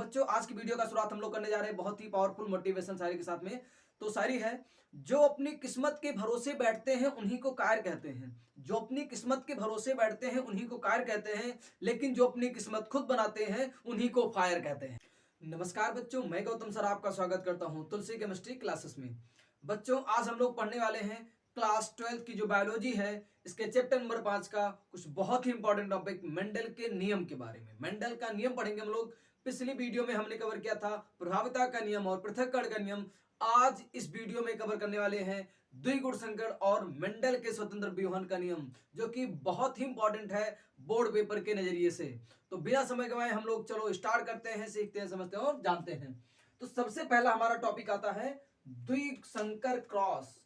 बच्चों आज की वीडियो का शुरुआत हम लोग करने जा रहे हैं बहुत ही पावरफुल मोटिवेशन शायरी के साथ में। तो शायरी है, जो अपनी किस्मत के भरोसे बैठते हैं उन्हीं को कायर कहते हैं। जो अपनी किस्मत के भरोसे बैठते हैं उन्हीं को कायर कहते हैं, लेकिन जो अपनी किस्मत खुद बनाते हैं उन्हीं को फायर कहते हैं। नमस्कार बच्चों, मैं गौतम सर आपका स्वागत करता हूं तुलसी केमिस्ट्री क्लासेस में। बच्चों आज हम लोग पढ़ने वाले हैं क्लास 12 की जो बायोलॉजी है, इसके चैप्टर नंबर 5 का कुछ बहुत ही इंपॉर्टेंट टॉपिक मेंडल के नियम के बारे में। मेंडल का नियम पढ़ेंगे हम लोग। पिछली वीडियो में हमने कवर किया था प्रभाविता का नियम और पृथक्करण का नियम। आज इस वीडियो में कवर करने वाले हैं द्विगुण संकरण और मेंडल के स्वतंत्र विवहन का नियम, जो कि बहुत ही इंपॉर्टेंट है बोर्ड पेपर के नजरिए से। तो बिना समय गवाए हम लोग चलो स्टार्ट करते हैं, सीखते हैं, समझते हैं और जानते हैं। तो सबसे पहला हमारा टॉपिक आता है द्विसंकर क्रॉस।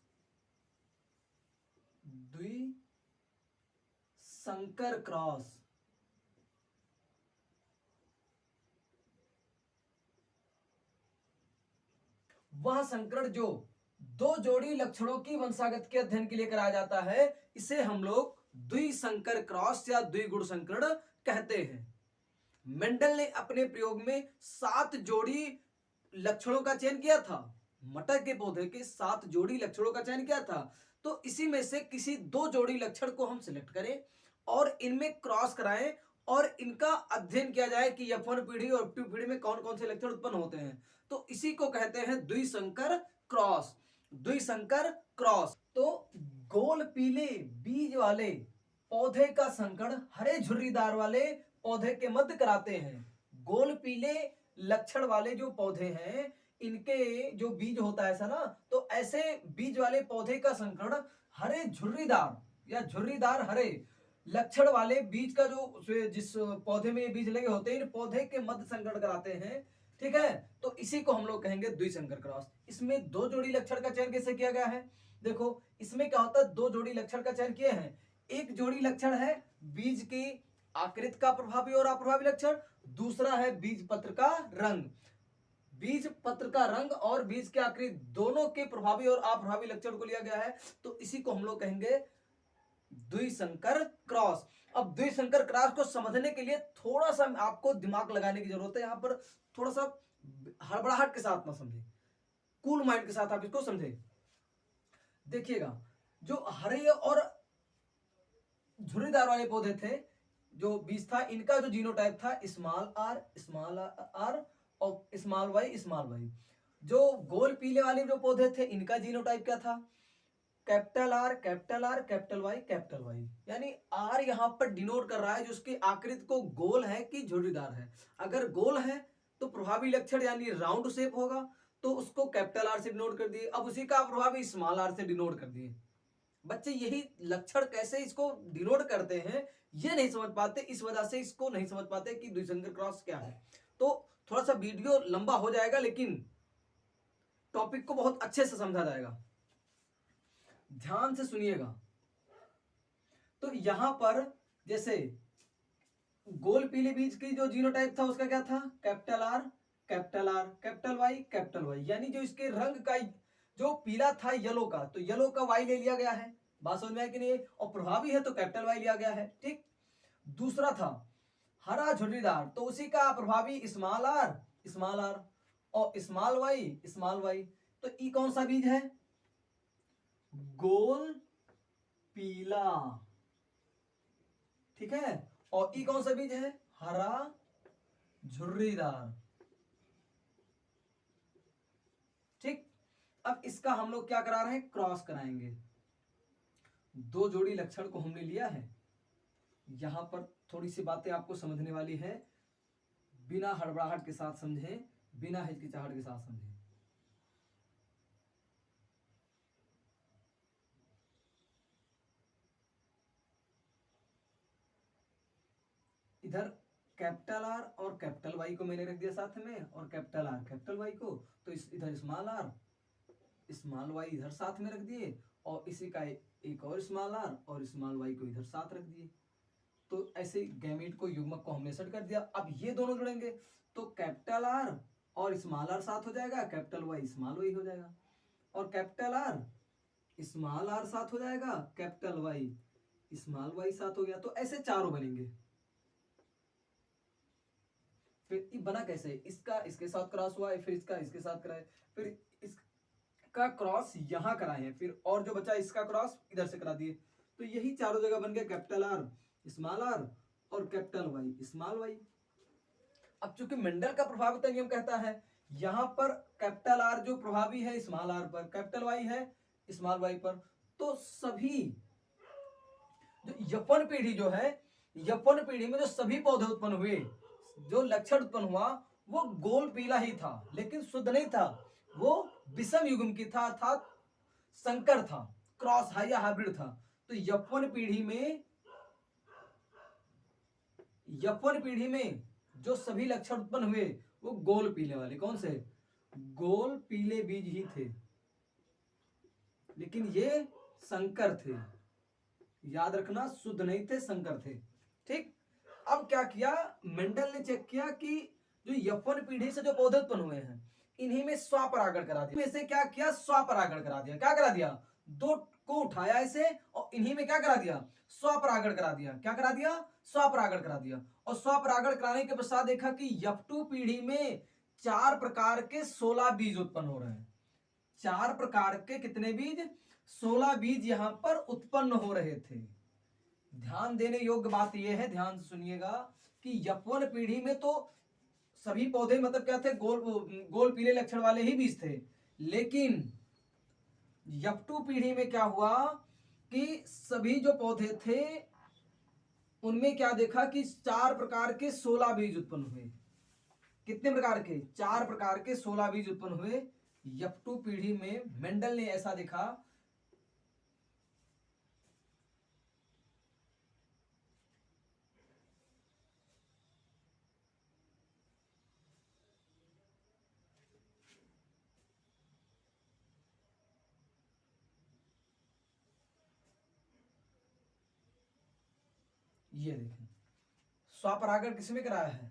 द्विसंकर क्रॉस वह संकरण जो दो जोड़ी लक्षणों की वंशागत के अध्ययन के लिए कराया जाता है, इसे हम लोग द्विसंकर क्रॉस या द्विगुण संकरण कहते हैं। मेंडल ने अपने प्रयोग में 7 जोड़ी लक्षणों का चयन किया था। मटर के पौधे के 7 जोड़ी लक्षणों का चयन किया था। तो इसी में से किसी 2 जोड़ी लक्षण को हम सिलेक्ट करें और इनमें क्रॉस कराएं और इनका अध्ययन किया जाए कि F1 पीढ़ी और F2 पीढ़ी में कौन कौन से लक्षण उत्पन्न होते हैं। तो इसी को कहते हैं द्विसंकर क्रॉस। द्विसंकर क्रॉस तो गोल पीले बीज वाले पौधे का संकरण हरे झुर्रीदार वाले पौधे के मध्य कराते हैं। गोल पीले लक्षण वाले जो पौधे हैं, इनके जो बीज होता है ऐसा ना, तो ऐसे बीज वाले पौधे का संकरण हरे झुर्रीदार या झुर्रीदार हरे लक्षण वाले बीज का जो जिस पौधे में ये बीज लगे होते हैं, इन पौधे के मध्य संकरण कराते हैं। ठीक है, तो इसी को हम लोग कहेंगे द्विसंकर क्रॉस। इसमें 2 जोड़ी लक्षण का चयन कैसे किया गया है? देखो इसमें क्या होता है, 2 जोड़ी लक्षण का चयन किए हैं। एक जोड़ी लक्षण है बीज की आकृति का प्रभावी और अप्रभावी लक्षण, दूसरा है बीज पत्र का रंग। बीज पत्र का रंग और बीज की आकृति दोनों के प्रभावी और अप्रभावी लक्षण को लिया गया है, तो इसी को हम लोग कहेंगे द्विसंकर क्रॉस। अब द्विसंकर क्रॉस को समझने के लिए थोड़ा सा आपको दिमाग लगाने की जरूरत है। यहां पर थोड़ा सा हड़बड़ाहट के साथ ना समझे, कूल माइंड के साथ आप इसको समझे। देखिएगा, जो हरे और झुर्रीदार वाले पौधे थे, जो बीज था, इनका जो जीनोटाइप था स्मॉल आर और स्मॉल वाई। जो गोल पीले वाले जो पौधे थे, इनका जीनोटाइप क्या था? Capital R capital Y. यानी आर यहां पर डिनोट कर रहा है जो उसकी आकृति को गोल है कि झुर्रीदार है। अगर गोल है तो प्रभावी लक्षण यानी राउंड शेप होगा, तो उसको कैपिटल आर से डिनोट कर दिए। अब उसी का प्रभावी स्मॉल आर से डिनोट कर दिए। बच्चे यही लक्षण कैसे इसको डिनोट करते हैं ये नहीं समझ पाते, इस वजह से इसको नहीं समझ पाते कि द्विसंकर क्रॉस क्या है। तो थोड़ा सा वीडियो लंबा हो जाएगा, लेकिन टॉपिक को बहुत अच्छे से समझा जाएगा। ध्यान से सुनिएगा। तो यहां पर जैसे गोल पीले बीज की जो जीनोटाइप था उसका क्या था? Capital R capital Y. यानी जो इसके रंग का जो पीला था येलो का, तो येलो का वाई ले लिया गया है। बात समझ में आया कि नहीं? और प्रभावी है तो कैपिटल वाई लिया गया है। ठीक। दूसरा था हरा झुर्रीदार, तो उसी का प्रभावी स्मॉल आर और स्मॉल वाई। तो ई कौन सा बीज है? गोल पीला। ठीक है, और ई कौन सा बीज है? हरा झुर्रीदार। ठीक। अब इसका हम लोग क्या करा रहे हैं? क्रॉस कराएंगे। 2 जोड़ी लक्षण को हमने लिया है। यहां पर थोड़ी सी बातें आपको समझने वाली है, बिना हड़बड़ाहट के साथ समझें, बिना हिचकिचाहट के साथ समझें। इधर कैपिटल आर और कैपिटल वाई को मैंने रख दिया साथ में, और कैपिटल आर कैपिटल वाई को, तो इधर स्मॉल आर स्मॉल वाई इधर साथ में रख दिए, और इसी का एक और स्मॉल आर और स्मॉल वाई को इधर साथ रख दिए। तो ऐसे गैमेट को, युग्मक को हमने सेट कर दिया। अब ये दोनों जुड़ेंगे तो कैपिटल आर और स्मॉल आर साथ हो जाएगा, कैपिटल वाई स्मॉल वाई हो जाएगा, और कैपिटल आर स्मॉल आर साथ हो जाएगा, कैपिटल वाई स्मॉल वाई साथ हो गया। तो ऐसे चारों बनेंगे। फिर ये बना कैसे, इसका इसके साथ क्रॉस हुआ है, फिर इसका इसके साथ कराए, फिर इसका क्रॉस यहाँ कराए हैं, फिर और जो बचा इसका क्रॉस इधर से करा दिए। तो यही चारों जगह बन गया कैपिटल आर स्मॉल आर और कैपिटल वाई स्मॉल वाई। अब चूंकि मेंडल का प्रभावित नियम कहता है यहां पर कैपिटल आर जो प्रभावी है स्मॉल आर पर, कैपिटल वाई है स्मॉल वाई पर, तो सभी जो यौवन पीढ़ी जो है, यौवन पीढ़ी में जो सभी पौधे उत्पन्न हुए, जो लक्षण उत्पन्न हुआ वो गोल पीला ही था, लेकिन शुद्ध नहीं था, वो विषम युग्म की था, अर्थात संकर था, क्रॉस है या हाइब्रिड था। तो यौवन पीढ़ी में जो सभी लक्षण उत्पन्न हुए वो गोल पीले वाले, कौन से, गोल पीले बीज ही थे, लेकिन ये संकर थे, याद रखना, शुद्ध नहीं थे, संकर थे। ठीक, अब क्या किया मेंडल ने, चेक किया कि जो यौवन पीढ़ी से जो पौधे उत्पन्न हुए हैं इन्हीं में स्वपरागण करा दिया, इसे क्या किया, स्वपरागण करा दिया। क्या करा दिया, दो को उठाया इसे और इन्हीं में क्या करा दिया, स्वपरागण करा दिया। क्या करा दिया, स्वपरागण करा दिया। और स्वपरागण कराने के पश्चात देखा कि यफ2 पीढ़ी में 4 प्रकार के 16 बीज उत्पन्न हो रहे हैं। 4 प्रकार के कितने बीज, 16 बीज यहां पर उत्पन्न हो रहे थे। ध्यान देने योग्य बात यह है, ध्यान से सुनिएगा, कि यौवन पीढ़ी में तो सभी पौधे मतलब क्या थे, गोल पीले लक्षण वाले ही बीज थे, लेकिन यफ2 पीढ़ी में क्या हुआ कि सभी जो पौधे थे उनमें क्या देखा कि 4 प्रकार के 16 बीज उत्पन्न हुए। कितने प्रकार के, 4 प्रकार के 16 बीज उत्पन्न हुए यफ2 पीढ़ी में। मेंडल ने ऐसा देखा, ये देखें स्वपरागण किसमें कराया है,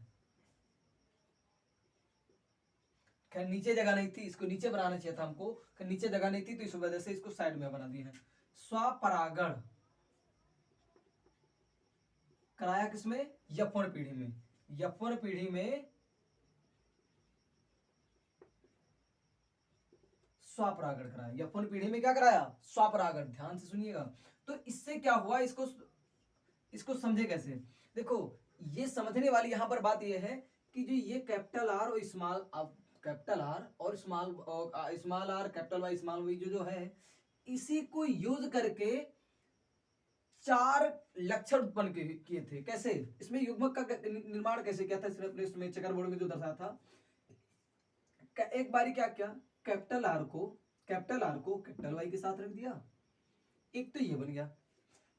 खैर नीचे जगह नहीं थी, इसको नीचे बनाना चाहिए था हमको, नीचे जगह नहीं थी तो इस वजह से इसको साइड में बना दिए हैं। स्वपरागण कराया किसमें, यौवन पीढ़ी में। यौवन पीढ़ी में स्वपरागण कराया, यौवन पीढ़ी में क्या कराया, स्वपरागण। ध्यान से सुनिएगा, तो इससे क्या हुआ, इसको समझे कैसे। देखो ये समझने वाली यहां पर बात यह है कि जो ये कैपिटल आर और स्मॉल, कैपिटल आर और small R capital Y small Y जो है, इसी को यूज करके 4 लक्षण उत्पन्न किए थे। कैसे, इसमें युग्मक का निर्माण कैसे किया था, इसमें चेकरबोर्ड में जो दर्शाया था, एक बारी क्या किया, कैपिटल आर को कैपिटल वाई के साथ रख दिया, एक तो ये बन गया।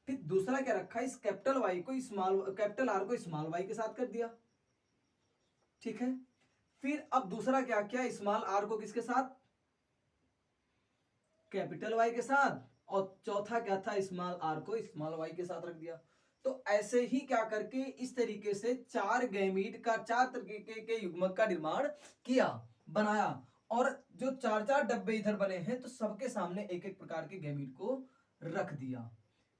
फिर दूसरा क्या रखा, इस कैपिटल आर को स्मॉल वाई के साथ कर दिया, ठीक है। फिर अब दूसरा क्या किया, स्मॉल आर को किसके साथ, कैपिटल वाई के साथ, और चौथा क्या था, स्मॉल आर को स्मॉल वाई के साथ रख दिया। तो ऐसे ही क्या करके इस तरीके से 4 गैमीट का, 4 तरीके के युग्मक का निर्माण किया, बनाया, और जो 4 डब्बे इधर बने हैं तो सबके सामने एक एक प्रकार के गैमीट को रख दिया।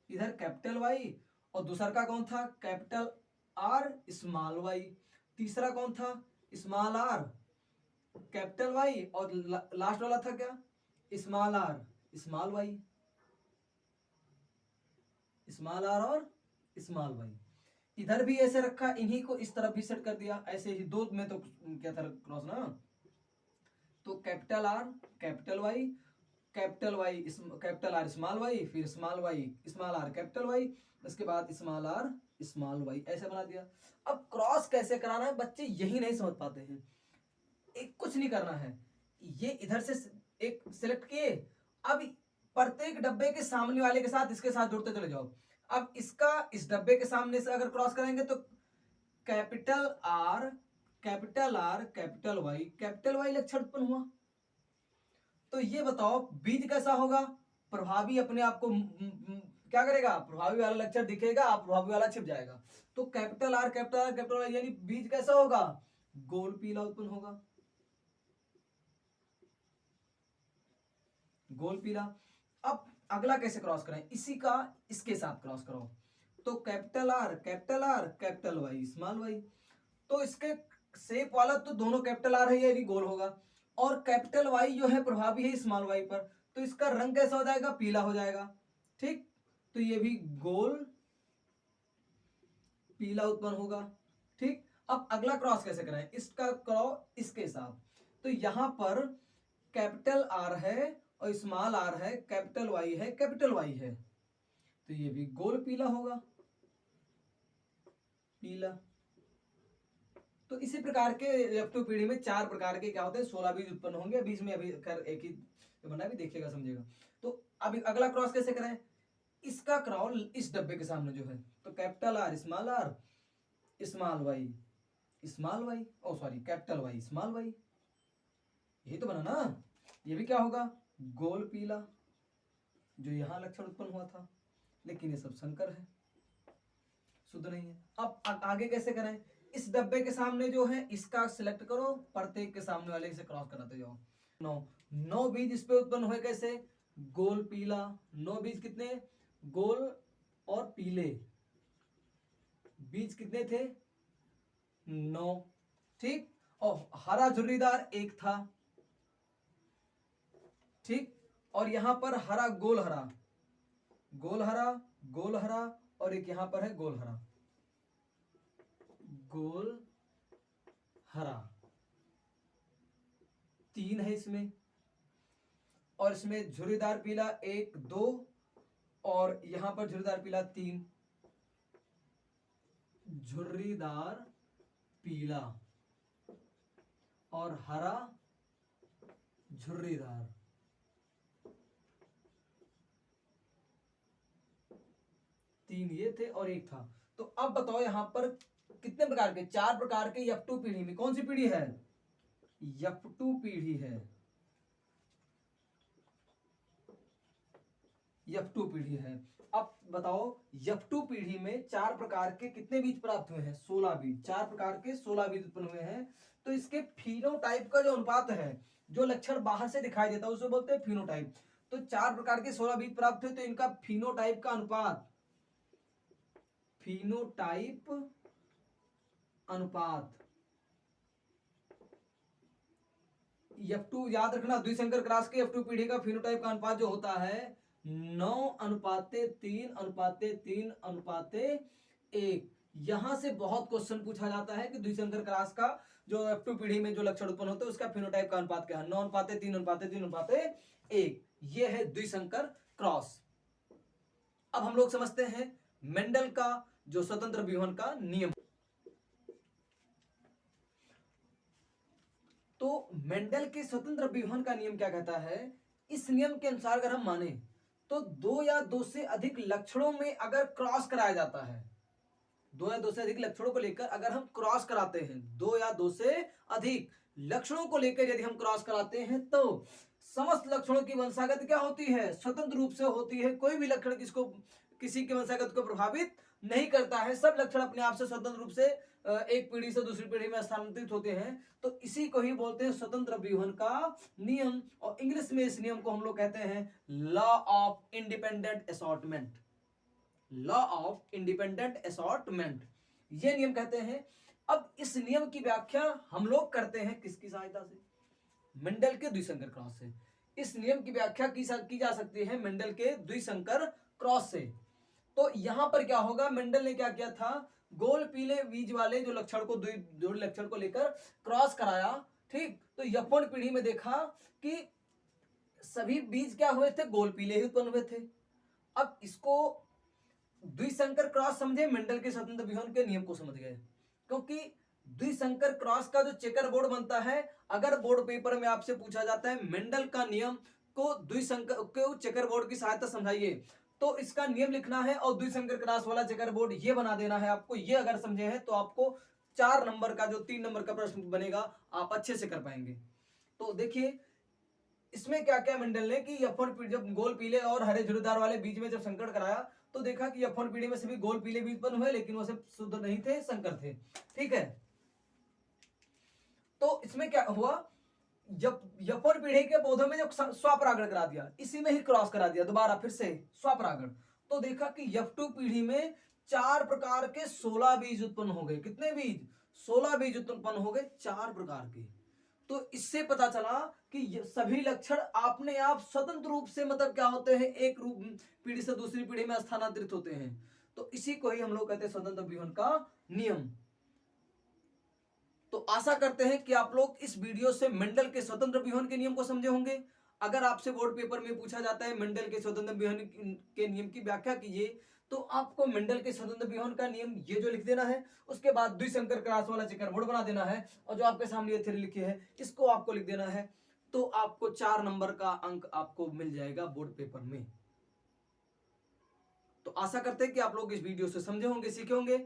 इधर कैपिटल वाई और दूसरा का कौन था, कैपिटल आर स्मॉल वाई, तीसरा कौन था, स्मॉल आर कैपिटल वाई, और लास्ट वाला था क्या, small R small Y, small R और स्मॉल वाई। इधर भी ऐसे रखा, इन्हीं को इस तरफ भी सेट कर दिया, ऐसे ही दो में तो क्या था क्रॉस ना, तो capital R capital Y, capital R small Y, फिर स्मॉल आर कैपिटल वाई, उसके बाद स्मॉल आर स्मॉल वाई, ऐसे बना दिया। अब क्रॉस कैसे कराना है, बच्चे यही नहीं समझ पाते हैं। एक कुछ नहीं करना है, ये इधर से एक सिलेक्ट किए, अब प्रत्येक डब्बे के सामने वाले के साथ इसके साथ जुड़ते चले जाओ। अब इसका इस डब्बे के सामने से अगर क्रॉस करेंगे तो कैपिटल आर कैपिटल वाई लक्षण उत्पन्न हुआ। तो ये बताओ बीज कैसा होगा, प्रभावी अपने आप को क्या करेगा, प्रभावी वाला लक्षण दिखेगा, आप प्रभावी वाला छिप जाएगा। तो कैपिटल आर कैपिटल वाई यानी बीज कैसा होगा, गोल पीला उत्पन्न होगा, गोल पीला। अब अगला कैसे क्रॉस करें, इसी का इसके साथ क्रॉस करो, तो capital R capital Y small Y, तो इसके शेप वाला तो दोनों कैपिटल आर है, यानी गोल होगा, और कैपिटल वाई जो है प्रभावी है स्मॉल वाई पर, तो इसका रंग कैसा हो जाएगा, पीला हो जाएगा। ठीक, तो ये भी गोल पीला उत्पन्न होगा। ठीक, अब अगला क्रॉस कैसे करें, इसका क्रॉस इसके साथ, तो यहां पर कैपिटल आर है और स्मॉल आर है, कैपिटल वाई है, कैपिटल वाई है, तो ये भी गोल पीला होगा, पीला। तो इसी प्रकार के F2 पीढ़ी में 4 प्रकार के क्या होते हैं, 16 बीज उत्पन्न होंगे। बीज में अभी कर एक ही बना, भी देखिएगा समझेगा। तो अभी अगला क्रॉस कैसे करें, इसका क्रॉस इस डब्बे के सामने जो है, तो capital R small Y small Y, oh sorry capital Y small Y, यही तो बना ना। ये भी क्या होगा, गोल पीला, जो यहां लक्षण उत्पन्न हुआ था, लेकिन ये सब संकर है, शुद्ध नहीं है। अब आगे कैसे करें, इस डब्बे के सामने जो है इसका सिलेक्ट करो, प्रत्येक के सामने वाले से क्रॉस कराते जाओ। 9 बीज इस पे उत्पन्न हुए, कैसे, गोल पीला। 9 बीज कितने, गोल और पीले बीज कितने थे, 9। ठीक, और हरा झुर्रीदार एक था। ठीक, और यहां पर हरा गोल हरा, गोल हरा, गोल हरा, और एक यहां पर है गोल हरा, गोल हरा, 3 है इसमें, और इसमें झुर्रीदार पीला 1 2, और यहां पर झुर्रीदार पीला 3, झुर्रीदार पीला और हरा झुर्रीदार, 3 ये थे और 1 था। तो अब बताओ यहां पर कितने प्रकार के, 4 प्रकार के F2 पीढ़ी में, कौन सी पीढ़ी है, F2 पीढ़ी है, F2 पीढ़ी है। अब बताओ F2 पीढ़ी में 4 प्रकार के कितने बीज प्राप्त हुए हैं, 16 बीज, 4 प्रकार के 16 बीज उत्पन्न हुए हैं। तो इसके फिनोटाइप का जो अनुपात है, जो लक्षण बाहर से दिखाई देता है उसे बोलते हैं फिनोटाइप। तो 4 प्रकार के 16 बीज प्राप्त हुए, तो इनका फिनोटाइप का अनुपात, फिनोटाइप अनुपात F2 याद रखना, द्विसंकर क्रॉस के F2 पीढ़ी का फिनोटाइप का अनुपात जो होता है 9:3:3:1। यहां से बहुत क्वेश्चन पूछा जाता है कि द्विसंकर क्रॉस का जो F2 पीढ़ी में जो लक्षण उत्पन्न होते हैं उसका फिनोटाइप का अनुपात क्या है, 9:3:3:3:1। ये है द्विसंकर क्रॉस। अब हम लोग समझते हैं मेंडल का जो स्वतंत्र विभजन का नियम। तो मेंडल के स्वतंत्र विभजन का नियम क्या कहता है, इस नियम के अनुसार अगर हम माने तो 2 या 2 से अधिक लक्षणों में अगर क्रॉस कराया जाता है, 2 या 2 से अधिक लक्षणों को लेकर अगर हम क्रॉस कराते हैं, 2 या 2 से अधिक लक्षणों को लेकर यदि हम क्रॉस कराते हैं, तो समस्त लक्षणों की वंशागत क्या होती है, स्वतंत्र रूप से होती है। कोई भी लक्षण किसी के वंशागत को प्रभावित नहीं करता है, सब लक्षण अपने आप से स्वतंत्र रूप से एक पीढ़ी से दूसरी पीढ़ी में स्थानांतरित होते हैं। तो इसी को ही बोलते हैं स्वतंत्र विभजन का नियम, और इंग्लिश में इस नियम को हम लोग कहते हैं law of independent assortment, law of independent assortment, ये नियम कहते हैं। अब इस नियम की व्याख्या हम लोग करते हैं किसकी सहायता से, मेंडल के द्विसंकर क्रॉस से। इस नियम की व्याख्या की जा सकती है मेंडल के द्विसंकर क्रॉस से। तो यहां पर क्या होगा, मेंडल ने क्या किया था, गोल पीले बीज वाले जो लक्षण को जोड़ी लक्षण को लेकर क्रॉस कराया। ठीक, तो F1 पीढ़ी में देखा कि सभी बीज क्या हुए थे, गोल पीले ही उत्पन्न हुए थे। अब इसको द्विसंकर क्रॉस समझे, मेंडल के स्वतंत्र विभजन के नियम को समझ गए। क्योंकि द्विसंकर क्रॉस का जो चेकर बोर्ड बनता है, अगर बोर्ड पेपर में आपसे पूछा जाता है मेंडल का नियम को द्विसंकर को चेकर बोर्ड की सहायता समझाइए, तो इसका नियम लिखना है और द्विसंकर क्रॉस वाला चेकर बोर्ड ये बना देना है आपको। ये अगर समझे हैं तो आपको 4 नंबर का जो 3 नंबर का प्रश्न बनेगा आप अच्छे से कर पाएंगे। तो देखिए इसमें क्या क्या मेंडल ने कि F1 जब गोल पीले और हरे झुर्रीदार वाले बीज में जब संकर कराया, तो देखा कि F1 पीढ़ी में सभी गोल पीले बीज उत्पन्न हुए, लेकिन वो सब शुद्ध नहीं थे, संकर थे। ठीक है, तो इसमें क्या हुआ, जब F1 पीढ़ी के पौधों में जब स्वपरागण करा दिया, इसी में ही क्रॉस करा दिया दोबारा फिर से स्वपरागण, तो देखा कि F2 पीढ़ी में 4 प्रकार के 16 बीज उत्पन्न हो गए। कितने बीज, 16 बीज उत्पन्न हो गए 4 प्रकार के। तो इससे पता चला कि ये सभी लक्षण अपने आप स्वतंत्र रूप से मतलब क्या होते हैं, एक रूप पीढ़ी से दूसरी पीढ़ी में स्थानांतरित होते हैं। तो इसी को ही हम लोग कहते हैं स्वतंत्र विहन का नियम। तो आशा करते हैं कि आप लोग इस वीडियो से मेंडल के स्वतंत्र विहन के नियम को समझे होंगे। अगर आपसे बोर्ड पेपर में पूछा जाता है मेंडल के स्वतंत्र विहन के नियम की व्याख्या कीजिए, तो आपको मेंडल के स्वतंत्र विहन का नियम ये जो लिख देना है, उसके बाद द्विसंकर क्रॉस वाला चेकर बोर्ड बना देना है, और जो आपके सामने ये थ्योरी लिखी है इसको आपको लिख देना है। तो आपको 4 नंबर का अंक आपको मिल जाएगा बोर्ड पेपर में। तो आशा करते हैं कि आप लोग इस वीडियो से समझे होंगे, सीखे होंगे,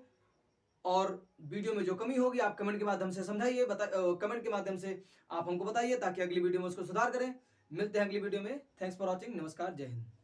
और वीडियो में जो कमी होगी आप कमेंट के माध्यम से समझाइए, कमेंट के माध्यम से आप हमको बताइए, ताकि अगली वीडियो में उसको सुधार करें। मिलते हैं अगली वीडियो में। Thanks for watching. नमस्कार, जय हिंद।